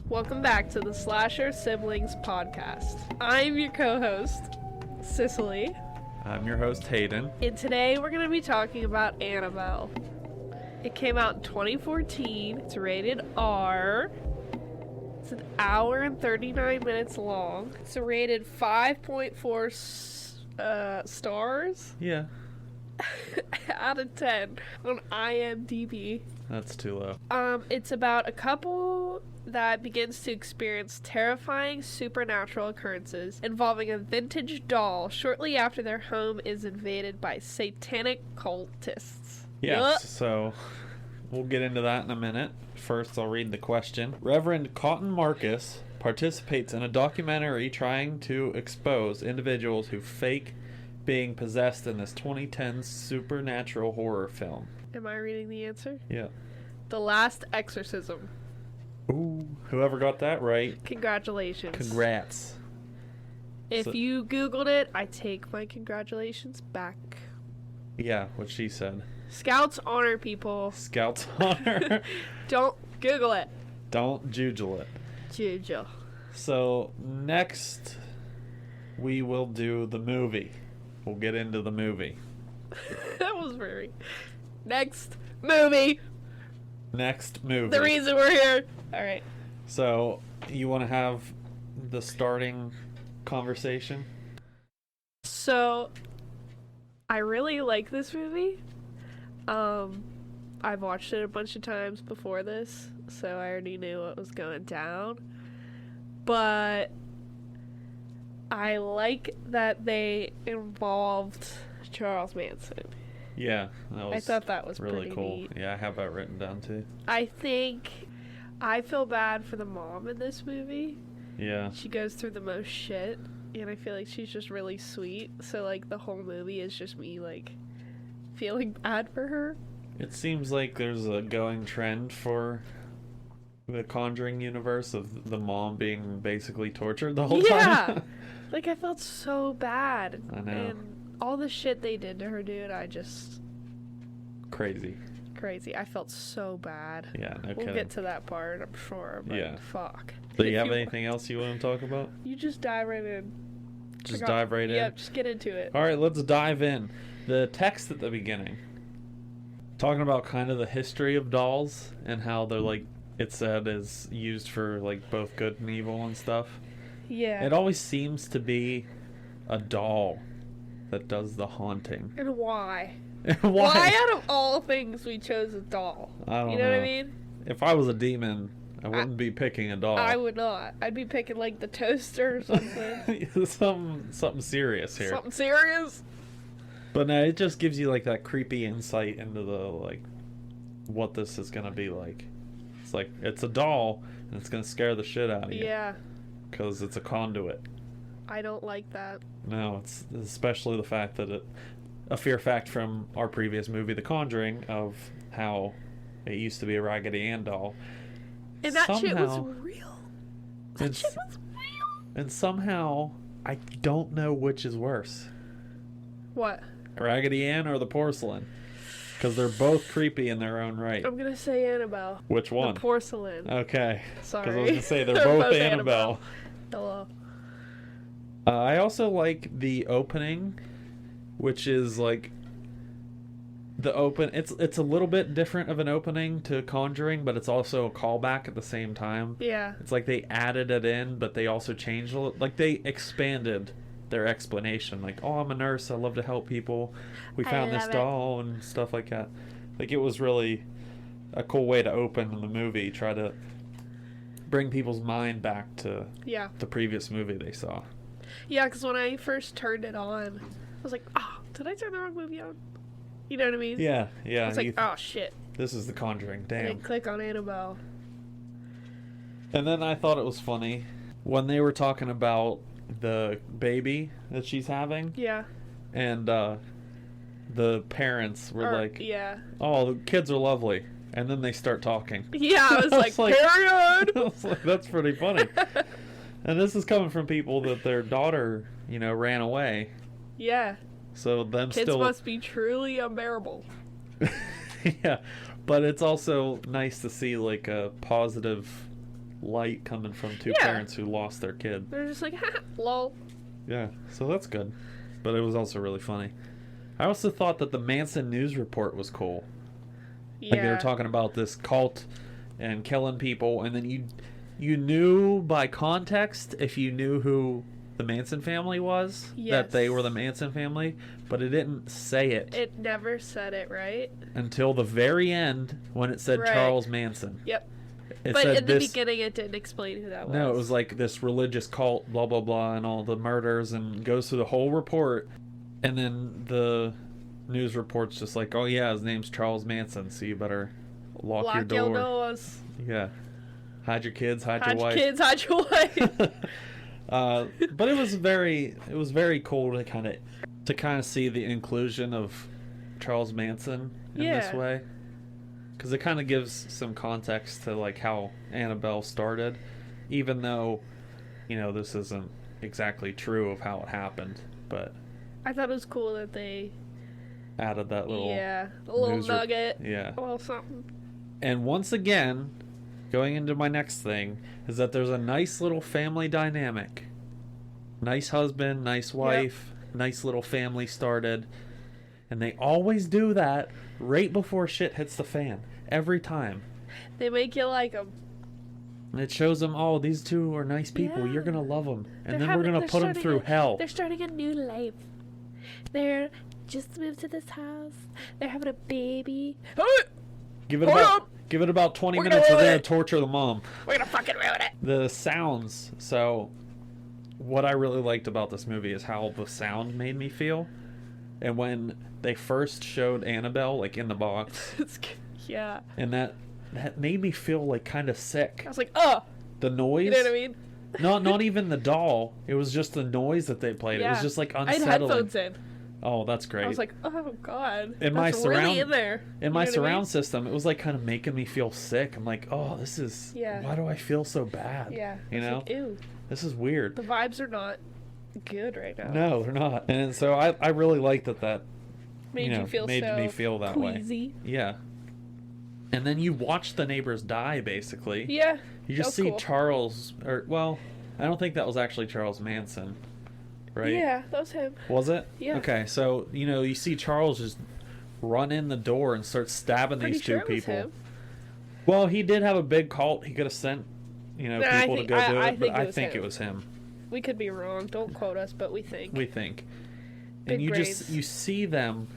Welcome back to the Slasher Siblings podcast. I'm your co-host, Cicely. I'm your host, Hayden. And today we're going to be talking about Annabelle. It came out in 2014. It's rated R. It's an hour and 39 minutes long. It's rated 5.4 stars. Yeah, out of 10 on IMDb. that's too low. It's about a couple that begins to experience terrifying supernatural occurrences involving a vintage doll shortly after their home is invaded by satanic cultists. Yeah, so we'll get into that in a minute. First, I'll read the question. Reverend Cotton Marcus participates in a documentary trying to expose individuals who fake being possessed in this 2010 supernatural horror film. Am I reading the answer? Yeah. The Last Exorcism. Ooh, whoever got that right, Congratulations. congrats. If you Googled it, I take my congratulations back. Yeah, what she said. Scouts honor people. Scouts honor. Don't Google it. Don't jujule it. Juju. So, next, we will do the movie. We'll get into the movie. That was very... Next movie. Next movie. The reason we're here. Alright. So, you want to have the starting conversation? So, I really like this movie. I've watched it a bunch of times before this, so I already knew what was going down. But I like that they involved Charles Manson. Yeah, that was I thought that was really pretty cool. neat. Yeah, I have that written down too. I think I feel bad for the mom in this movie. Yeah. She goes through the most shit, and I feel like she's just really sweet. So, like, the whole movie is just me, like, feeling bad for her. It seems like there's a going trend for the Conjuring universe of the mom being basically tortured the whole time. Like, I felt so bad. I know. And all the shit they did to her, dude, I just... Crazy. Crazy. I felt so bad. Yeah, no We'll kidding. get to that part, I'm sure, but Yeah. fuck. Do you If have anything else you want to talk about? You just dive right in. Just dive right in? Yep, just get into it. Alright, let's dive in. The text at the beginning. Talking about kind of the history of dolls and how they're like, it said is used for like both good and evil and stuff. Yeah. It always seems to be a doll that does the haunting. And why? Why? Why out of all things we chose a doll? I don't You know what I know. mean? If I was a demon, I wouldn't be picking a doll. I would not. I'd be picking like the toaster or something. something serious here. Something serious? But no, it just gives you like that creepy insight into the like what this is gonna be like. It's like it's a doll and it's gonna scare the shit out of you. Yeah. Because it's a conduit. I don't like that. No, it's especially the fact that a fear fact from our previous movie, The Conjuring, of how it used to be a Raggedy Ann doll. And that shit was Somehow- real. and That shit was real. And somehow, I don't know which is worse. What? Raggedy Ann or the porcelain? Because they're both creepy in their own right. I'm gonna say Annabelle. Which one? The porcelain. Okay. Sorry. Because I was going to say they're both Annabelle. Hello. I also like the opening, which is like it's a little bit different of an opening to Conjuring, but it's also a callback at the same time. Yeah. It's like they added it in, but they also changed a little. Like they expanded their explanation. Like, oh, I'm a nurse. I love to help people. We found this love it. doll and stuff like that. Like it was really a cool way to open the movie. Try to bring people's mind back to Yeah. the previous movie they saw. Yeah, because when I first turned it on, I was like, oh, did I turn the wrong movie on? You know what I mean? Yeah. I was like, oh, shit. This is The Conjuring. I Damn. didn't click on Annabelle. And then I thought it was funny when they were talking about the baby that she's having, Yeah. and the parents were like, yeah. "Oh, the kids are lovely," and then they start talking. Yeah, I was like, period. I was like, that's pretty funny. And this is coming from people that their daughter, ran away. Yeah. So them Kids still must be truly unbearable. yeah, but it's also nice to see like a positive light coming from two Yeah. parents who lost their kid. They're just like, ha, lol. Yeah, so that's good. But it was also really funny. I also thought that the Manson news report was cool. Yeah. Like they were talking about this cult and killing people, and then you knew by context, if you knew who the Manson family was, that they Yes. were the Manson family, but it didn't say it It never said it, right? until the very end when it said Right. Charles Manson. Yep. It But said in the this. beginning, it didn't explain who that was. No, it was like this religious cult, blah blah blah, and all the murders, and goes through the whole report, and then the news report's just like, oh yeah, his name's Charles Manson, so you better lock your door. doors. Yeah, hide your kids, hide Hide your your wife. kids, hide your wife. But it was very cool to kind of see the inclusion of Charles Manson in this Yeah. way, because it kind of gives some context to like how Annabelle started, even though this isn't exactly true of how it happened, but I thought it was cool that they, added that little a little news nugget, yeah. a little something. And once again, going into my next thing, is that there's a nice little family dynamic. Nice husband, nice wife, nice little family started. And they always do that right before shit hits the fan. Every time. They make you like them. And it shows them, oh, these two are nice people. Yeah. You're going to love them. And then we're going to put them through hell. They're starting a new life. They're just moved to this house. They're having a baby. Give it Hold about up. give it about 20 We're gonna minutes and ruin then it. torture the mom. We're gonna fucking ruin it. The sounds. So, what I really liked about this movie is how the sound made me feel. And when they first showed Annabelle, like in the box, Yeah. and that made me feel like kind of sick. I was like, oh, The noise. you know what I mean? Not even the doll. It was just the noise that they played. It was just like I unsettling. had headphones in. Oh, that's great. I was like, oh god. In my That's surround- really in there. In You my know what I mean? surround system, it was like kind of making me feel sick. I'm like, oh, this is. Yeah. Why do I feel so bad? Yeah. You It's know, like, ew. this is weird. The vibes are not good right now. No, they're not. And so I really liked that Made you feel made so me feel that queasy. way. Yeah. And then you watch the neighbors die, basically. Yeah. You that just was see cool. Charles, or well, I don't think that was actually Charles Manson, right? Yeah, that was him. Was it? Yeah. Okay, so you see Charles just run in the door and start stabbing Pretty these sure two it was people. him. Well, he did have a big cult. He could have sent, I people to think- go do I it, but think it I was think him. it was him. We could be wrong. Don't quote us, but we think. We think. Big And brains. you see them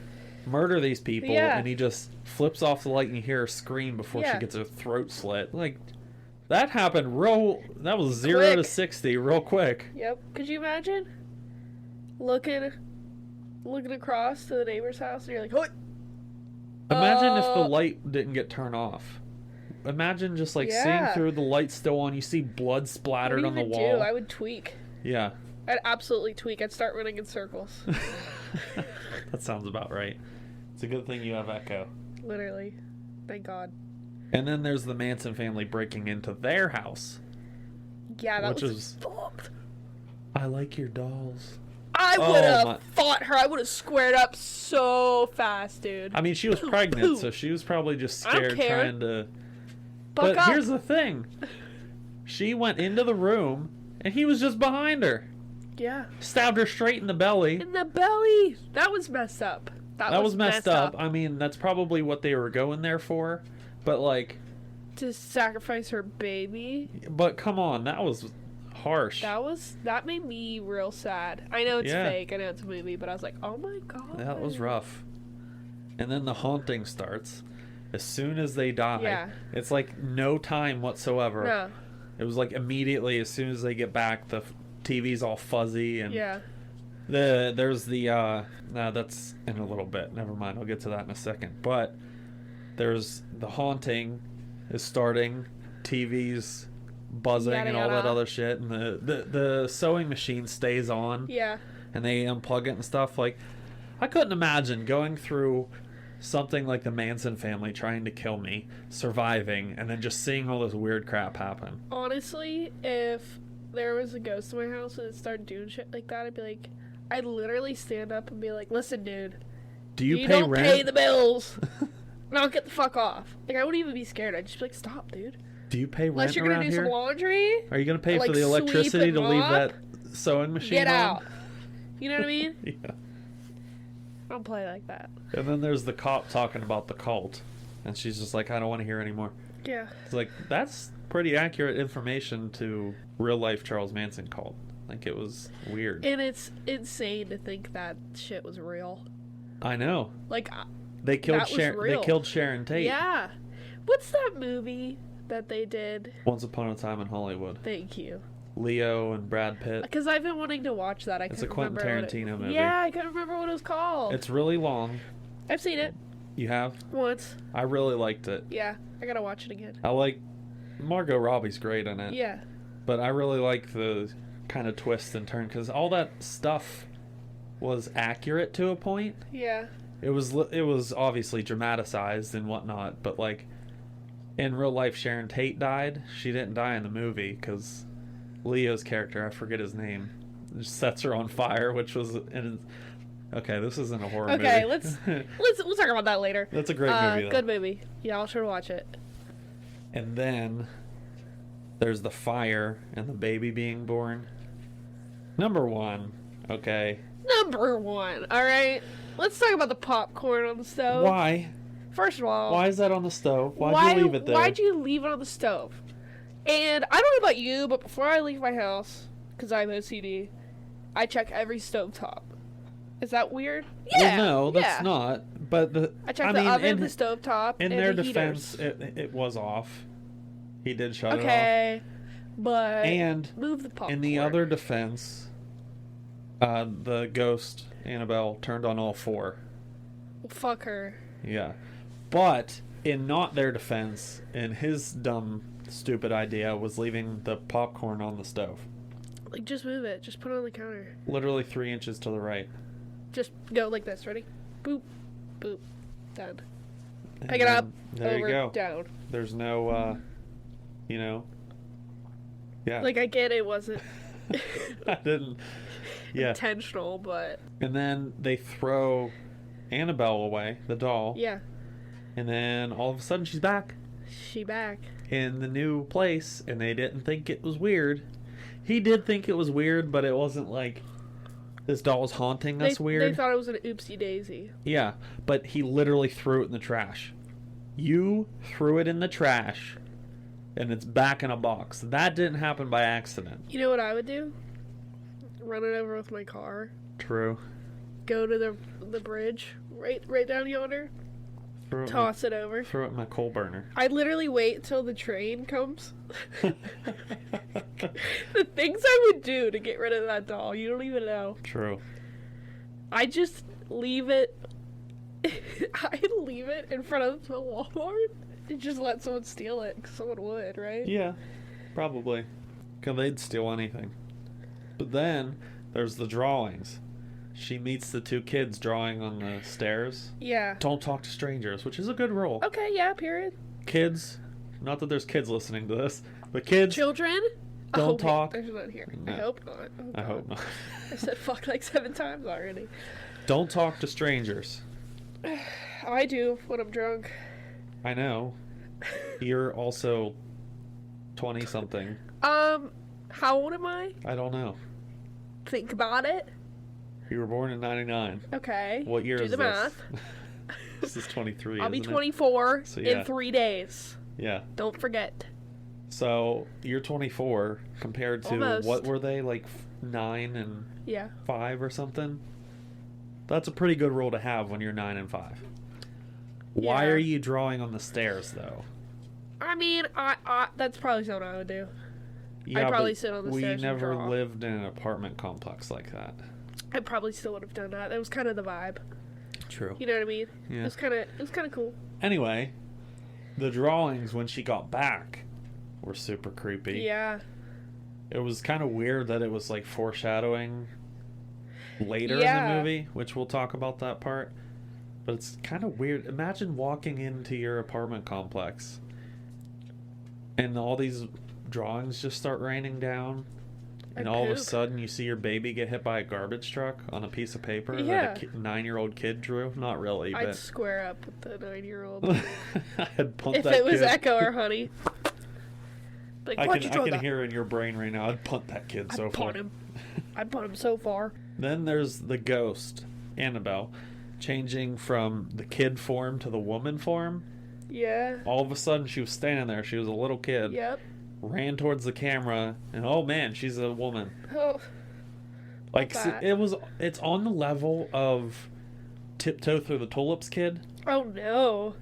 murder these people, Yeah. and he just flips off the light, and you hear her scream before she Yeah. gets her throat slit. Like that happened that was 0 to Quick. 60 real quick. Yep. Could you imagine looking across to the neighbor's house and you're like, what? Imagine if the light didn't get turned off. Imagine just like seeing Yeah. through the light still on. You see blood What splattered do you on the even wall. do? I would tweak. Yeah, I'd absolutely tweak. I'd start running in circles. that sounds about right. It's a good thing you have Echo. Literally. Thank God. And then there's the Manson family breaking into their house. Yeah, that Which was is- fucked. I like your dolls. I Oh, would have my- fought her. I would have squared up so fast, dude. I mean, she was pregnant, so she was probably just I don't scared care. trying to. Buck But up. here's the thing. She went into the room, and he was just behind her. Yeah. Stabbed her straight in the belly. In the belly. That was messed up. That was messed up. I mean, that's probably what they were going there for. But, like, To sacrifice her baby. but come on, that was harsh. That made me real sad. I know it's Yeah. fake. I know it's a movie, but I was like, oh my god. That was rough. And then the haunting starts. As soon as they die, Yeah. it's like no time whatsoever. No. It was like immediately as soon as they get back, the TV's all fuzzy and Yeah. there's the no, that's in a little bit. Never mind. I'll get to that in a second. But there's the haunting is starting. TV's buzzing Yada, and all that yada. other shit, and the sewing machine stays on. Yeah. And they unplug it and stuff. Like, I couldn't imagine going through something like the Manson family trying to kill me, surviving, and then just seeing all this weird crap happen. Honestly, if there was a ghost in my house and it started doing shit like that, I'd be like, I'd literally stand up and be like, listen, dude. Do you pay don't rent? pay the bills. Now get the fuck off. Like, I wouldn't even be scared. I'd just be like, stop, dude. Do you pay Unless rent you're gonna around do here? some laundry. Are you gonna pay like, for the sweep electricity and to leave mop, that sewing machine Get on? out. You know what I mean? Yeah. I don't play like that. And then there's the cop talking about the cult, and she's just like, I don't want to hear anymore. Yeah. It's like, that's pretty accurate information to real life Charles Manson cult. Like, it was weird. And it's insane to think that shit was real. I know. Like, They killed that was Sharon. They real. killed Sharon Tate. yeah. What's that movie that they did? Once Upon a Time in Hollywood. Thank you. Leo and Brad Pitt. Because I've been wanting to watch that. It's a couldn't Quentin remember what Tarantino it, movie. Yeah, I couldn't remember what it was called. It's really long. I've seen it You have? once. I really liked it. Yeah, I gotta watch it again. I like Margot Robbie's great in it. Yeah. But I really like the kind of twist and turn because all that stuff was accurate to a point. Yeah. It was obviously dramatized and whatnot, but like in real life, Sharon Tate died. She didn't die in the movie because Leo's character, I forget his name, just sets her on fire, which was okay. This isn't a horror movie. Okay, we'll talk about that later. That's a great movie. Though. Good movie. Y'all should watch it. And then there's the fire and the baby being born. Number one, okay. Number one. All right. Let's talk about the popcorn on the stove. Why? First of all, Why is that on the stove? Why'd you leave it there? Why'd you leave it on the stove? And I don't know about you, but before I leave my house, because I have OCD, I check every stovetop. Is that weird? Yeah. Well, no, that's yeah. not. But I checked the oven, the stovetop, in and their the defense, heaters. it was off. He did shut it Okay, but And move the popcorn. off. In the other defense, the ghost Annabelle turned on all four. Fuck her. Yeah, but in not their defense, in his dumb, stupid idea was leaving the popcorn on the stove. Like, just move it. Just put it on the counter. Literally 3 inches to the right. Just go like this. Ready? Boop, boop, done. And Pick it up. There over, you go. down. There's no, yeah. Like, I get it wasn't I didn't. Yeah. intentional, but And then they throw Annabelle away, the doll. yeah, And then all of a sudden she's back she back. in the new place, and they didn't think it was weird. He did think it was weird, but it wasn't like this doll's haunting us weird. They thought it was an oopsie daisy. Yeah, but he literally threw it in the trash. You threw it in the trash, and it's back in a box. That didn't happen by accident. You know what I would do? Run it over with my car. True. Go to the bridge right down yonder. Throw it Toss it over. Throw it in my coal burner. I'd literally wait till the train comes. The things I would do to get rid of that doll, you don't even know. True. I just leave it. I leave it in front of the Walmart and just let someone steal it. 'Cause someone would, right? Yeah, probably. Because they'd steal anything. But then there's the drawings. She meets the two kids drawing on the stairs. Yeah. Don't talk to strangers, which is a good rule. Okay, yeah, period. Kids, not that there's kids listening to this, but kids, Children? Don't wait, talk. There's none here. No. I hope not. Oh, I God. hope not. I said fuck like 7 times already. Don't talk to strangers. I do when I'm drunk. I know. You're also 20-something. How old am I? I don't know. Think about it. You were born in 99. Okay. What year do is the this? math. This is 23, I'll be isn't it? 24 So, yeah. in 3 days. Yeah. Don't forget. So, you're 24 compared to, Almost. what were they, like 9 and Yeah. 5 or something? That's a pretty good rule to have when you're 9 and 5. Why Yeah. are you drawing on the stairs, though? I mean, I that's probably something I would do. Yeah, probably but sit on the we stairs and never draw. lived in an apartment complex like that. I probably still would have done that. That was kind of the vibe. True. You know what I mean? Yeah. It was kind of cool. Anyway, the drawings when she got back were super creepy. Yeah. It was kind of weird that it was like foreshadowing later in Yeah. the movie, which we'll talk about that part. But it's kind of weird. Imagine walking into your apartment complex and all these drawings just start raining down. And all of a poop. sudden you see your baby get hit by a garbage truck on a piece of paper Yeah. that a 9-year-old kid drew. Not really, I'd but square up with the 9-year-old. I had pumped If that it was kid. Echo or Honey. Like, I why'd you draw can that? hear in your brain right now. I'd punt that kid so I'd far. punt him. I'd punt him so far. Then there's the ghost, Annabelle, changing from the kid form to the woman form. Yeah. All of a sudden, she was standing there. She was a little kid. Yep. Ran towards the camera, and oh man, she's a woman. Oh. Like that. it's on the level of Tiptoe Through the Tulips kid. Oh no.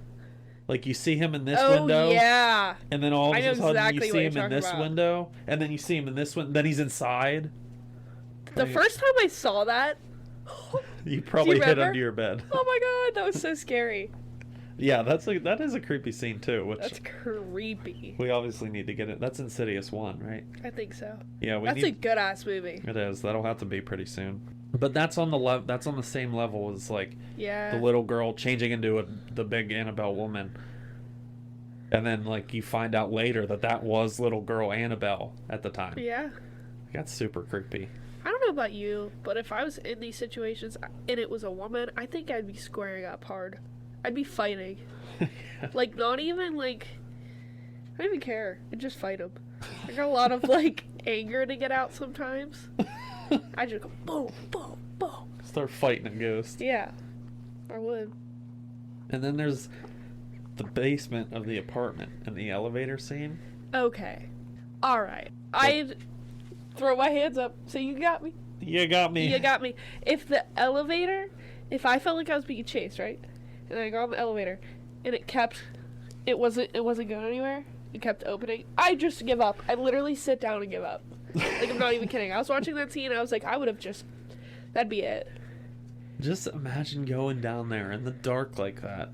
Like you see him in this Oh window, yeah. and then all of I know a sudden exactly you what see you're him in talking this about. window, and then you see him in this one. Then he's inside. The first time I saw that, You probably hid remember? under your bed. oh my god, that was so scary. Yeah, that is a creepy scene too. Which That's creepy. we obviously need to get it. That's Insidious 1, right? I think so. Yeah, we That's need. a good ass movie. It is. That'll have to be pretty soon. But that's on the That's on the same level as like Yeah. the little girl changing into the big Annabelle woman, and then like you find out later that was little girl Annabelle at the time. Yeah. That's super creepy. I don't know about you, but if I was in these situations and it was a woman, I think I'd be squaring up hard. I'd be fighting. Like, not even like, I don't even care. I'd just fight them. I got a lot of like anger to get out sometimes. I just go boom, boom, boom. Start fighting a ghost. Yeah, I would. And then there's the basement of the apartment and the elevator scene. Okay. All right. I'd throw my hands up. So you got me. You got me. You got me. If the elevator, if I felt like I was being chased, right, and I got on the elevator, and it wasn't going anywhere. It kept opening. I just give up. I literally sit down and give up. Like, I'm not even kidding. I was watching that scene, and I was like, I would have just, that'd be it. Just imagine going down there in the dark like that,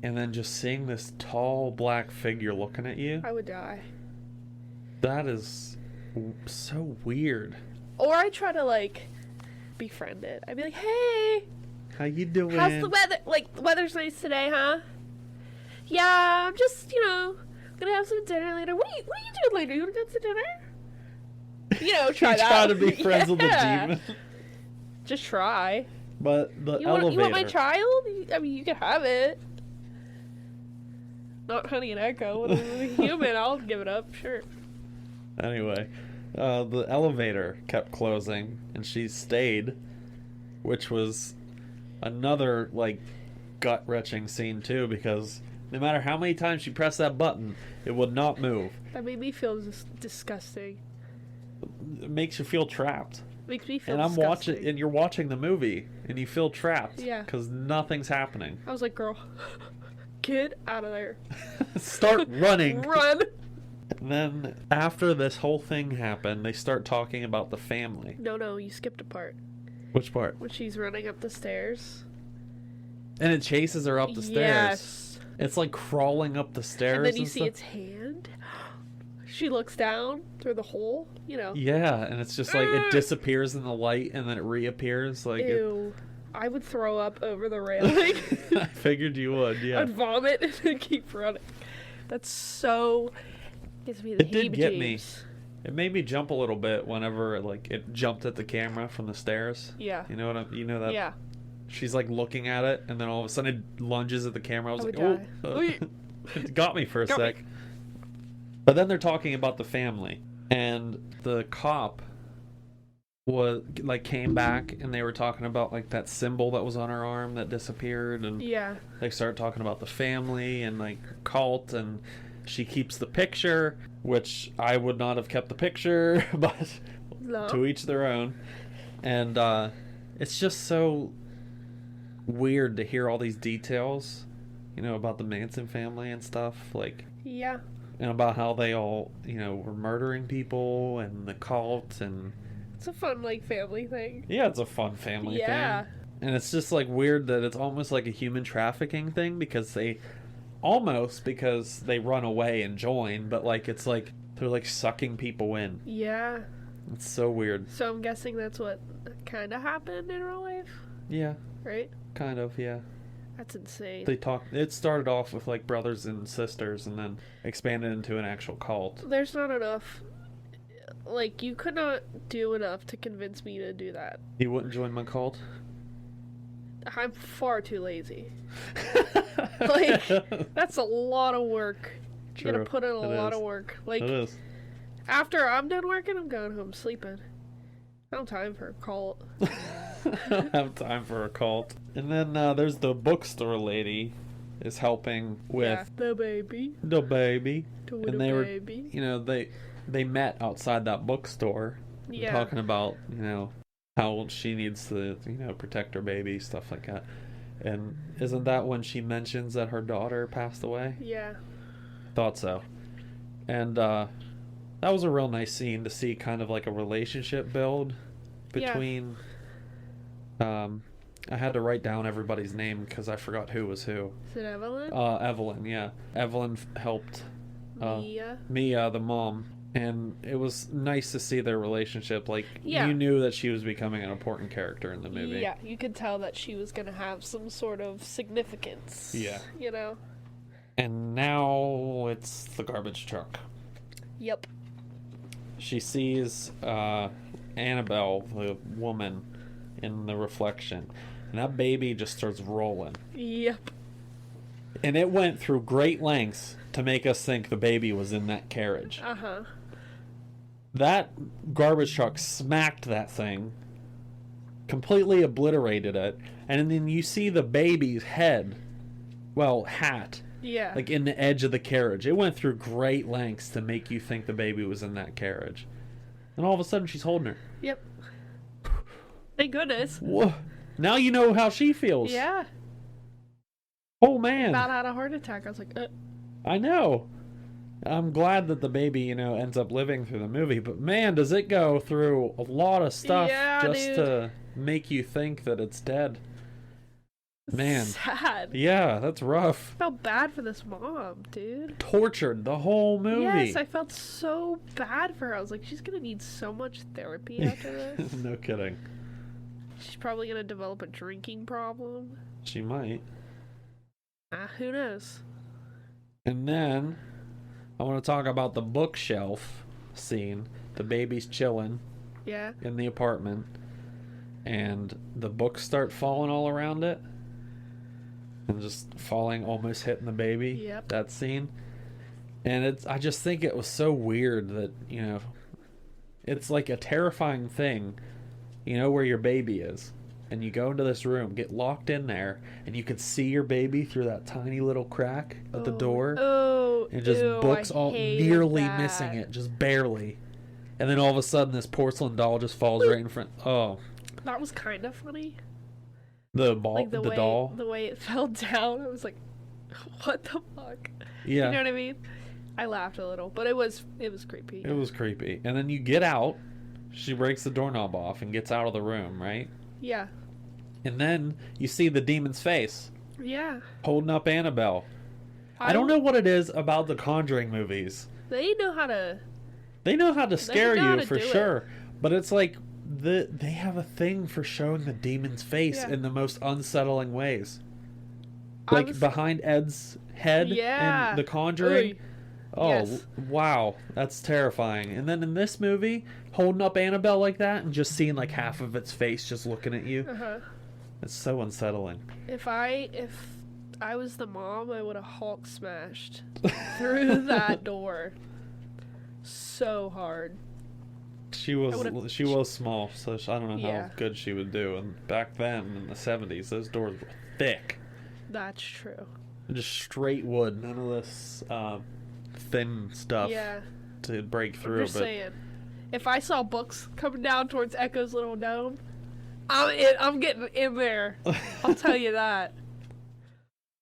and then just seeing this tall black figure looking at you. I would die. That is so weird. Or I try to like befriend it. I'd be like, hey, How you doing? how's the weather? Like, the weather's nice today, huh? Yeah, I'm just, gonna have some dinner later. What are you doing later? You wanna go to dinner? Try You that. try to be friends with the Yeah. demon. Just try. But the You elevator. want my child? I mean, you can have it. Not Honey and Echo. When I'm a human, I'll give it up. Sure. Anyway, the elevator kept closing, and she stayed, which was another like gut-wrenching scene too, because no matter how many times she pressed that button, it would not move. That made me feel disgusting. It makes you feel trapped. Makes me feel And I'm disgusting. watching, and you're watching the movie, and you feel trapped. Yeah. Because nothing's happening. I was like, girl, get out of there. Start running. Run. And then after this whole thing happened, they start talking about the family. No, you skipped a part. Which part? When she's running up the stairs. And it chases her up the stairs. Yes. It's like crawling up the stairs. And then you see stuff. its hand. She looks down through the hole, Yeah, and it's just like it disappears in the light and then it reappears. Like Ew. I would throw up over the railing. I figured you would, yeah. I'd vomit and then keep running. That's so... gives me the It did get me. heebie-jeebies. It made me jump a little bit whenever like it jumped at the camera from the stairs. Yeah. You know what you know that Yeah. she's like looking at it and then all of a sudden it lunges at the camera. I was I like, would oh. die. It got me for a Got me. sec. But then they're talking about the family, and the cop came back, and they were talking about like that symbol that was on her arm that disappeared, and Yeah. they start talking about the family and like cult, and she keeps the picture, which I would not have kept the picture, but No. to each their own. And it's just so weird to hear all these details, about the Manson family and stuff, like, Yeah. and about how they all, were murdering people and the cult, and It's a fun, family thing. yeah, it's a fun family Yeah. thing. And it's just like weird that it's almost like a human trafficking thing because they run away and join, but like it's like they're like sucking people in. Yeah. It's so weird. So I'm guessing that's what kind of happened in real life, Yeah, right? kind of, yeah. That's insane. It started off with like brothers and sisters and then expanded into an actual cult. There's not enough. You could not do enough to convince me to do that. You wouldn't join my cult? I'm far too lazy. That's a lot of work You gotta True. put in a It lot is. of work. Like, It is. after I'm done working, I'm going home sleeping. I don't have time for a cult. I don't have time for a cult. And then there's the bookstore lady is helping with the baby. the baby. To And the they were, baby. you know, they met outside that bookstore, Yeah. talking about, you know, how she needs to, you know, protect her baby, stuff like that. And isn't that when she mentions that her daughter passed away? Yeah. Thought so. And that was a real nice scene to see, kind of like a relationship build between. I had to write down everybody's name because I forgot who was who. Is it Evelyn? Evelyn, yeah. Evelyn helped Mia? Mia, the mom, and it was nice to see their relationship. Like, Yeah. you knew that she was becoming an important character in the movie. Yeah, you could tell that she was gonna have some sort of significance. Yeah. You know? And now it's the garbage truck. Yep. She sees Annabelle, the woman, in the reflection, and that baby just starts rolling. Yep. And it went through great lengths to make us think the baby was in that carriage. Uh-huh. That garbage truck smacked that thing, completely obliterated it, and then you see the baby's head, hat, Yeah. like in the edge of the carriage. It went through great lengths to make you think the baby was in that carriage. And all of a sudden she's holding her. Yep. Thank goodness. Whoa. Now you know how she feels. Yeah. Oh man. About had a heart attack. I was like, I know. I'm glad that the baby, you know, ends up living through the movie, but man, does it go through a lot of stuff just dude. to make you think that it's dead. Man. sad. Yeah, that's rough. I felt bad for this mom, dude. Tortured the whole movie. Yes, I felt so bad for her. I was like, she's gonna need so much therapy after this. No kidding. She's probably gonna develop a drinking problem. She might. Who knows? And then I want to talk about the bookshelf scene. The baby's chilling Yeah. in the apartment, and the books start falling all around it, and just falling, almost hitting the baby. Yep. That scene. And I just think it was so weird that, you know, it's like a terrifying thing, you know, where your baby is. And you go into this room, get locked in there, and you can see your baby through that tiny little crack at the door. Oh, And just ew, books I all hated nearly that. missing it, just barely. And then all of a sudden this porcelain doll just falls right in front. Oh, That was kind of funny. the ball, Like the way, doll. the way it fell down. I was like, what the fuck? Yeah. You know what I mean? I laughed a little, but it was creepy. It was creepy. And then you get out. She breaks the doorknob off and gets out of the room, right? Yeah. And then you see the demon's face Yeah. holding up Annabelle. I don't know what it is about the Conjuring movies. They know how to. They know how to scare know how you to for do it. sure. But it's like they have a thing for showing the demon's face Yeah. in the most unsettling ways. I Like was- behind Ed's head Yeah. in The Conjuring. Oy. Oh, Yes. wow. That's terrifying. And then in this movie, holding up Annabelle like that and just seeing like half of its face just looking at you. Uh-huh. It's so unsettling. If I was the mom, I would have Hulk smashed through that door so hard. She would've- was small, so I don't know Yeah. how good she would do. And back then, in the 70s, those doors were thick. That's true. Just straight wood. None of this thin stuff Yeah. to break I'm through. just But saying. If I saw books coming down towards Echo's little dome, I'm getting in there. I'll tell you that.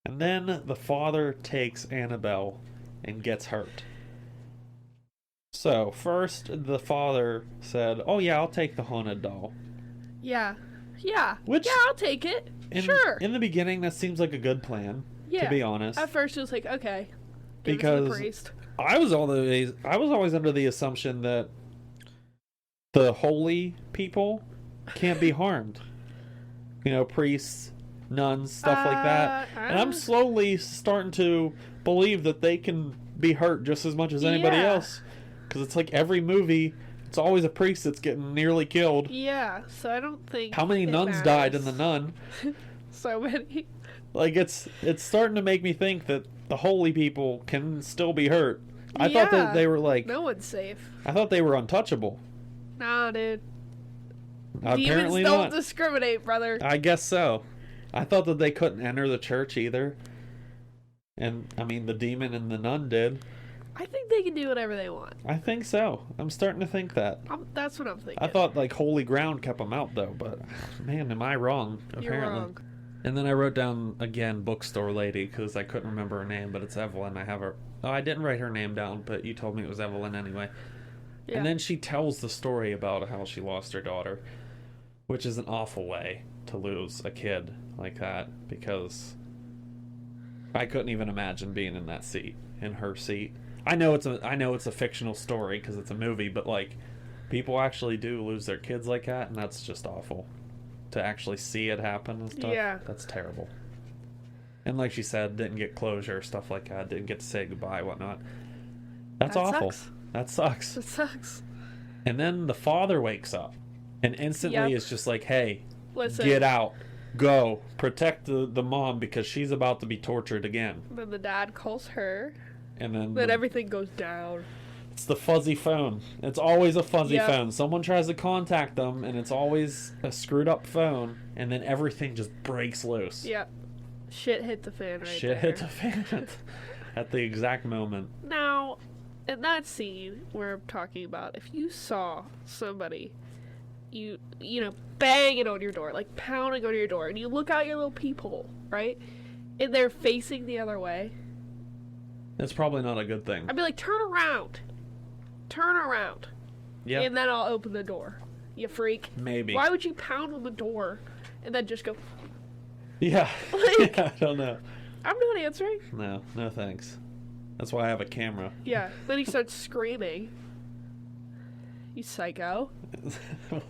And then the father takes Annabelle and gets hurt. So, first, the father said, "Oh yeah, I'll take the haunted doll." Yeah. Yeah. Which- yeah, I'll take it. In, Sure. In the beginning, that seems like a good plan, Yeah. to be honest. At first it was like, okay. Give it to Because the priest. I was always under the assumption that the holy people can't be harmed. You know, priests, nuns, stuff like that. And I'm slowly starting to believe that they can be hurt just as much as anybody Yeah. else. Because it's like every movie, it's always a priest that's getting nearly killed. Yeah, so I don't think How many it nuns died in the matters. Nun? So many. Like it's starting to make me think that the holy people can still be hurt. I thought Yeah. that they were like, No one's safe. I thought they were untouchable. Nah, dude. Apparently Demons don't not. discriminate, brother. I guess so. I thought that they couldn't enter the church either. And, I mean, the demon and the nun did. I think they can do whatever they want. I think so. I'm starting to think that. That's what I'm thinking. I thought, like, holy ground kept them out, though. But, man, am I wrong, apparently. You're wrong. And then I wrote down, again, bookstore lady, because I couldn't remember her name, but it's Evelyn. I have her... Oh, I didn't write her name down, but you told me it was Evelyn anyway. Yeah. And then she tells the story about how she lost her daughter, which is an awful way to lose a kid like that, because I couldn't even imagine being in that seat, in her seat. I know it's a fictional story because it's a movie, but like people actually do lose their kids like that, and that's just awful to actually see it happen and stuff. Yeah. That's terrible. And like she said, didn't get closure, stuff like that, didn't get to say goodbye, whatnot. That's That awful. sucks. That sucks. It sucks. And then the father wakes up and instantly Yep. is just like, hey, Listen. get out. Go. Protect the mom because she's about to be tortured again. Then the dad calls her. And then Then everything goes down. it's the fuzzy phone. It's always a fuzzy Yep. phone. Someone tries to contact them and it's always a screwed up phone. And then everything just breaks loose. Yep. Shit hit the fan right Shit there. hit the fan at the exact moment. Now, in that scene where I'm talking about, if you saw somebody, you know, banging on your door, like pounding on your door, and you look out your little peephole, right? And they're facing the other way, It's probably not a good thing. I'd be like, turn around. Turn around. Yeah, And then I'll open the door. You freak. maybe. Why would you pound on the door and then just go, Yeah. Like- Yeah, I don't know. I'm not answering? No thanks. That's why I have a camera. Yeah. Then he starts screaming. You psycho.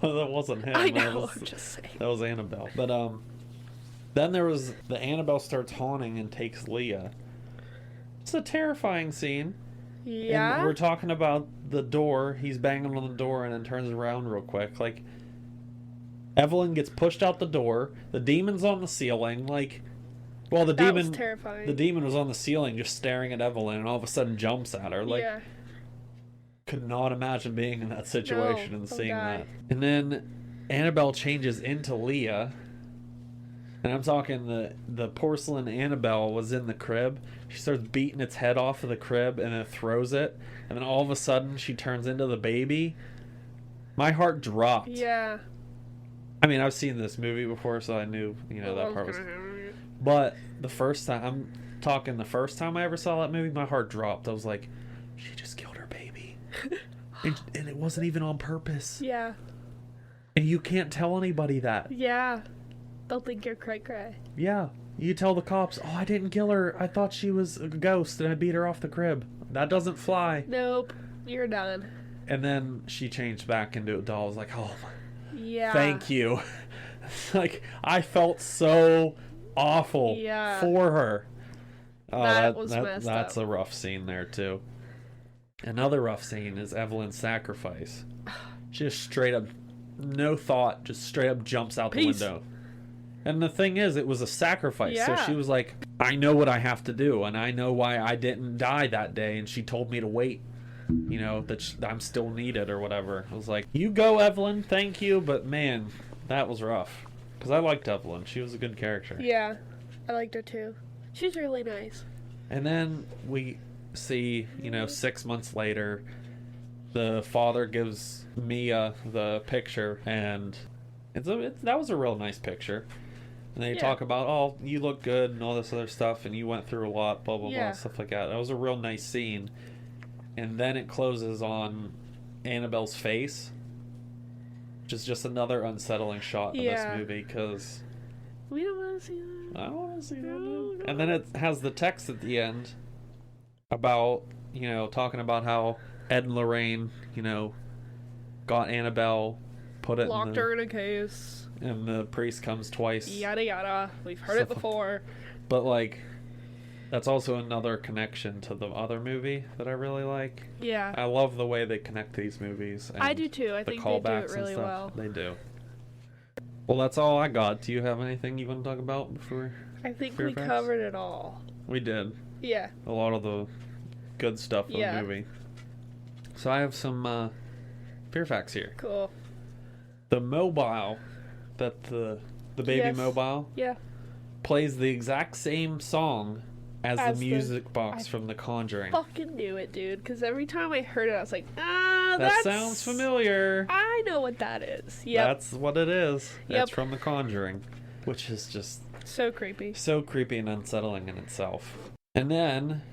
Well, that wasn't him. I That know, was, I'm just saying. that was Annabelle. But then there was the Annabelle starts haunting and takes Leah. It's a terrifying scene. Yeah. And we're talking about the door. He's banging on the door and then turns around real quick. Like Evelyn gets pushed out the door. The demon's on the ceiling. Like, well, the That was demon. terrifying. The demon was on the ceiling, just staring at Evelyn, and all of a sudden jumps at her. Like, yeah. could not imagine being in that situation No. and Oh, seeing God. that. And then Annabelle changes into Leah. And I'm talking the porcelain Annabelle was in the crib. She starts beating its head off of the crib and then throws it. And then all of a sudden she turns into the baby. My heart dropped. Yeah. I mean, I've seen this movie before, so I knew, that part was... But the first time I ever saw that movie, my heart dropped. I was like, she just killed her baby. and it wasn't even on purpose. Yeah. And you can't tell anybody that. Yeah. They'll think you're cray. Yeah. You tell the cops, oh, I didn't kill her. I thought she was a ghost and I beat her off the crib. That doesn't fly. Nope. You're done. And then she changed back into a doll. I was like, oh, Yeah. thank you. Like, I felt so awful Yeah. for her. Oh, That was messed that's up. a rough scene there, too. Another rough scene is Evelyn's sacrifice. She just straight up, no thought, just straight up jumps out Peace. the window. And the thing is, it was a sacrifice. So Yeah. she was like, I know what I have to do, and I know why I didn't die that day, and she told me to wait. That I'm still needed or whatever. I was like, you go, Evelyn, thank you, but man, that was rough. Because I liked Evelyn. She was a good character. Yeah. I liked her too. She's really nice. And then we see, 6 months later, the father gives Mia the picture, and that was a real nice picture. And they Yeah. talk about, oh, you look good and all this other stuff, and you went through a lot, blah, blah, Yeah. blah, stuff like that. That was a real nice scene. And then it closes on Annabelle's face, which is just another unsettling shot in Yeah. this movie, because We don't want to see that. I don't want to see that. No, And then it has the text at the end about, talking about how Ed and Lorraine, got Annabelle, put it Locked her in a case. and the priest comes twice. Yada yada. We've heard it Stuff- before. But, that's also another connection to the other movie that I really like. Yeah. I love the way they connect these movies. And I do too. I the think they do callbacks it and really stuff. well. They do. Well, that's all I got. Do you have anything you want to talk about before? I think Fear we facts? covered it all. We did. Yeah. A lot of the good stuff of Yeah. the movie. So I have some fear facts here. Cool. The mobile that the baby Yes. mobile Yeah. plays the exact same song as As the the- music box I from The Conjuring. Fucking knew it, dude. Because every time I heard it, I was like, That sounds familiar. I know what that is. Yep. That's what it is. Yep. It's from The Conjuring, which is just So creepy. so creepy and unsettling in itself. And then,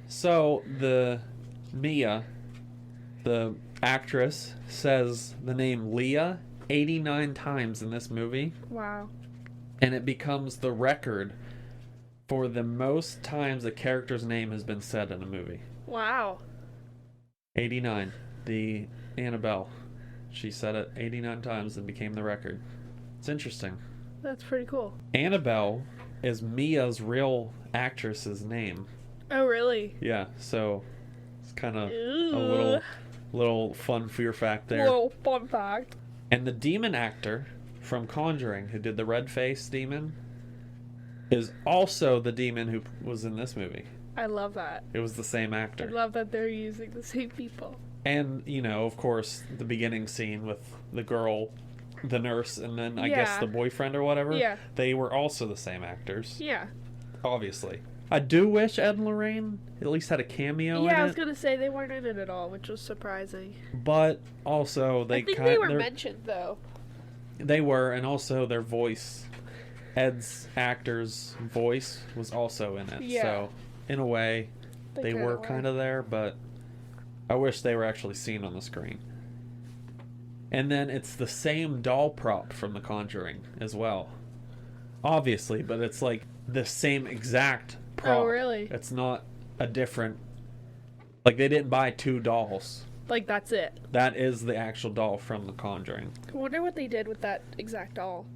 so the Mia, the actress, says the name Leah 89 times in this movie, Wow. and it becomes the record for the most times a character's name has been said in a movie. Wow. 89. The Annabelle. She said it 89 times and became the record. It's interesting. That's pretty cool. Annabelle is Mia's real actress's name. Oh, really? Yeah, so it's kind of a Ooh. little fun fear fact there. Little fun fact. And the demon actor from Conjuring who did the red face demon is also the demon who was in this movie. I love that. It was the same I actor. love that they're using the same people. And, you know, of course, the beginning scene with the girl, the nurse, and then I guess Yeah. the boyfriend or whatever. Yeah. They were also the same actors. Yeah. Obviously. I do wish Ed and Lorraine at least had a cameo Yeah, I in was it. gonna say they weren't in it at all, which was surprising. But also I think they were mentioned though. They were, and also their voice, Ed's actor's voice was also in it. Yeah. So, in a way, they kinda were kind of there, but I wish they were actually seen on the screen. And then it's the same doll prop from The Conjuring as well. Obviously, but it's like the same exact prop. Oh, really? It's not a different... Like, they didn't buy two dolls. Like that's it. That is the actual doll from The Conjuring. I wonder what they did with that exact doll.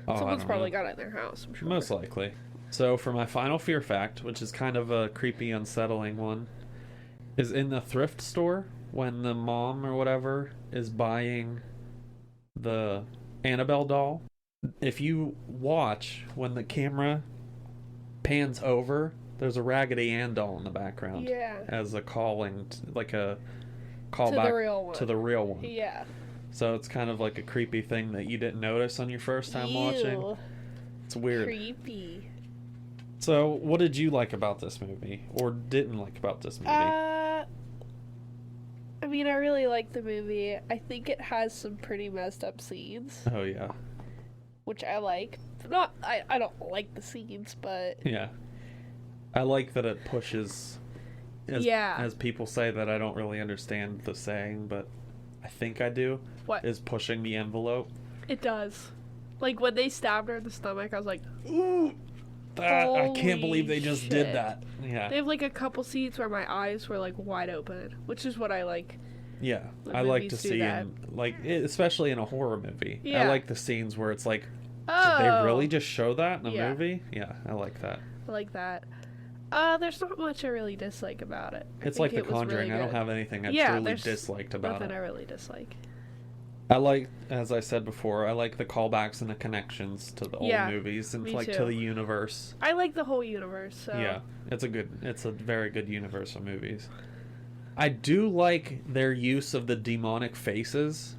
Oh, I Someone's don't probably know. got it in their house, I'm sure. Most likely. So for my final fear fact, which is kind of a creepy, unsettling one, is in the thrift store when the mom or whatever is buying the Annabelle doll. If you watch when the camera pans over, there's a Raggedy Ann doll in the background. Yeah. As a calling, like a To callback the real one. to the real one. Yeah. So it's kind of like a creepy thing that you didn't notice on your first time watching. Ew. It's weird. Creepy. So, what did you like about this movie, or didn't like about this movie? I mean, I really like the movie. I think it has some pretty messed up scenes, Oh yeah, which I like. I don't like the scenes, but yeah. I like that it pushes. Yeah. As people say that I don't really understand the saying, but I think I do. what Is pushing the envelope. it does. Like when they stabbed her in the stomach, I was like, Ooh, that I can't Holy believe they just shit. did that. Yeah, they have like a couple scenes where my eyes were like wide open, which is what I like. yeah. when I like to movies do see, that. especially in a horror movie. I Yeah. like the scenes where it's like, Oh, did they really just show that in a Yeah. movie? Yeah, I like that. I like that. There's not much I really dislike about it. I It's think like The it was Conjuring. really I don't good. have anything I Yeah, truly there's disliked about Nothing it. I really dislike. I like, as I said before, I like the callbacks and the connections to the Yeah, old movies and me like to too. the universe. I like the whole universe. So. Yeah, it's a very good universe of movies. I do like their use of the demonic faces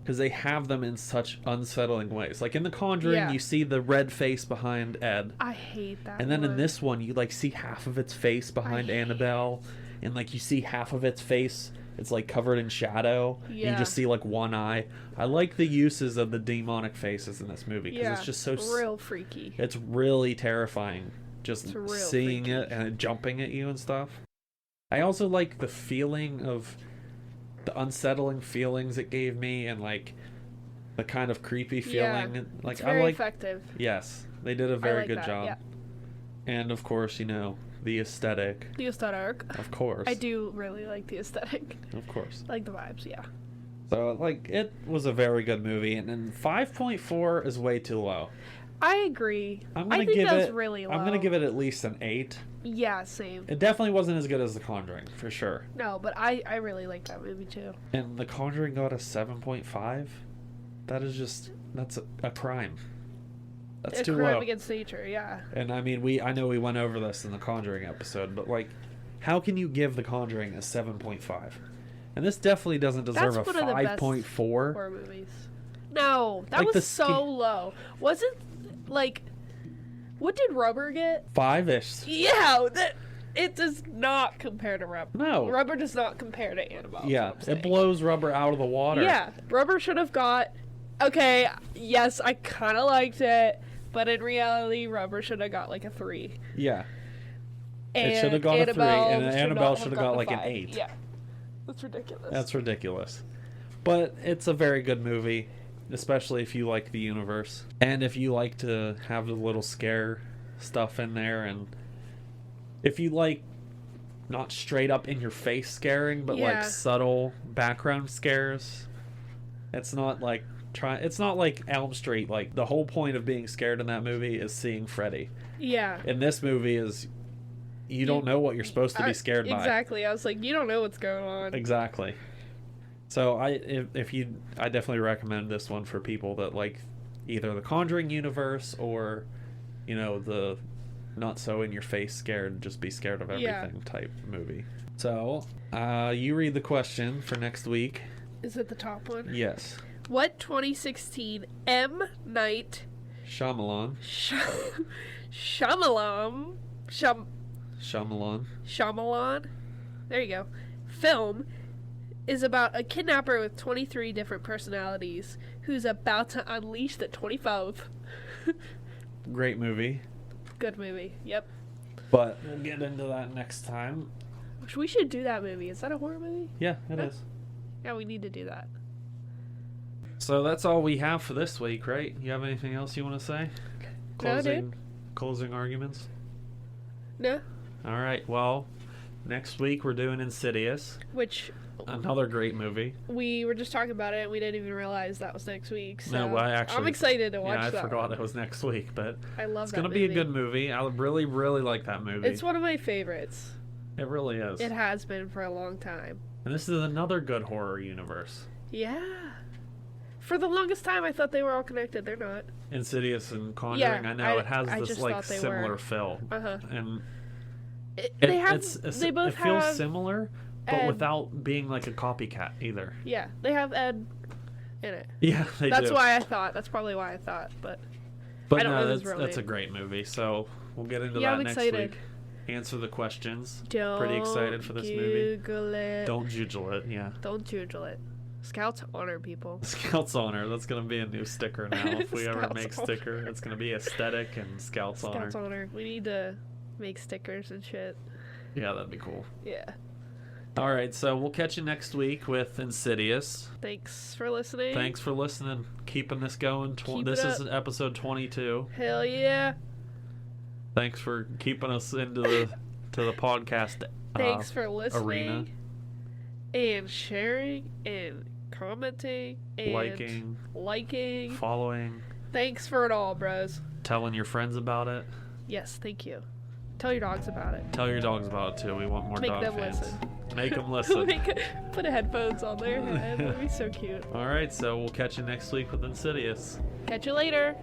because they have them in such unsettling ways. Like in The Conjuring, Yeah. you see the red face behind Ed. I hate that. And then in one. this one, you like see half of its face behind hate Annabelle, and like you see half of its face. It's like covered in shadow. Yeah. You just see like one eye. I like the uses of the demonic faces in this movie because yeah, it's just so. real freaky. It's really terrifying, just It's real seeing freaky. it and it jumping at you and stuff. I also like the feeling of the unsettling feelings it gave me, and like the kind of creepy feeling. Yeah, Like it's very I like. effective. Yes, they did a very like good that, job. yeah. And of course, you know, the aesthetic. The aesthetic. Of course. I do really like the aesthetic. Of course. I like the vibes, yeah. So, like, it was a very good movie, and then 5.4 is way too low. I agree. I'm gonna I think give that was it. really low. I'm gonna give it at least an 8. Yeah, same. It definitely wasn't as good as The Conjuring, for sure. No, but I really like that movie too. And The Conjuring got a 7.5. That is just that's a crime. That's a too crime low. against nature. Yeah. And I mean, I know we went over this in the Conjuring episode, but like, how can you give The Conjuring a 7.5? And this definitely doesn't deserve That's a one of the best 5.4. horror movies. No, that Like was so low. Wasn't like, what did Rubber get? 5-ish. Yeah, it does not compare to Rubber. No. Rubber does not compare to Annabelle. Yeah, it blows Rubber out of the water. Yeah, Rubber should have got. Okay, yes, I kind of liked it, but in reality, Rubber should have got like a 3. Yeah. And It should have got a 3, and Annabelle should have got gotten like a an 5. 8. Yeah, that's ridiculous. That's ridiculous. But it's a very good movie, especially if you like the universe. And if you like to have the little scare stuff in there, and if you like not straight up in your face scaring, but like Yeah. subtle background scares. It's not like it's not like Elm Street. Like, the whole point of being scared in that movie is seeing Freddy. Yeah. In this movie is you don't know what you're supposed to be scared by. Exactly. I was like, you don't know what's going on. Exactly. So I definitely recommend this one for people that like either the Conjuring universe or, you know, the not so in your face scared, just be scared of everything type movie. So you read the question for next week. Is it the top one? Yes. What 2016 M. Night Shyamalan. Shyamalan there you go film is about a kidnapper with 23 different personalities who's about to unleash the 24th. Great movie. Good movie. Yep. But we'll get into that next time. We should do that movie. Is that a horror movie? Yeah, it is. Yeah, we need to do that. So that's all we have for this week, right? You have anything else you want to say? Closing arguments? No? All right. Well, next week we're doing Insidious. Which Another great movie. we were just talking about it and we didn't even realize that was next week. So No, I'm excited to watch that. that. I forgot one. it was next week, but I love it's that going to be a movie. good movie. I really, really like that movie. It's one of my favorites. It really is. It has been for a long time. And this is another good horror universe. Yeah. For the longest time, I thought they were all connected. They're not. Insidious and Conjuring. Yeah, I know I it has this just like thought they similar were. feel, Uh-huh. and They both it feels have similar, but Ed. without being like a copycat either. Yeah, they have Ed in it. Yeah, they That's do. why I thought. That's probably why I thought. But But I don't know no, his real that's a name. great movie. So we'll get into Yeah, that I'm next excited. week. Answer the questions. don't Pretty excited for this movie. Google it. Don't judge it. Yeah. Don't Google it. Scouts honor people. Scouts Honor. That's gonna be a new sticker now. If we ever Scouts make Honor. sticker, it's gonna be aesthetic and Scouts Honor. Scouts honor. We need to make stickers and shit. Yeah, that'd be cool. Yeah. All right, so we'll catch you next week with Insidious. Thanks for listening. Thanks for listening, keeping this going. Keep This it is episode 22. Hell yeah. Thanks for keeping us into the podcast. Thanks for listening. arena. And sharing and commenting and liking. Following, Thanks for it all, bros. telling your friends about it. Yes, thank you. Tell your dogs about it. Tell your dogs about it too. We want more Make dog them fans. listen. Make them listen. Put headphones on their head. That'd be so cute. All right, so we'll catch you next week with Insidious. Catch you later.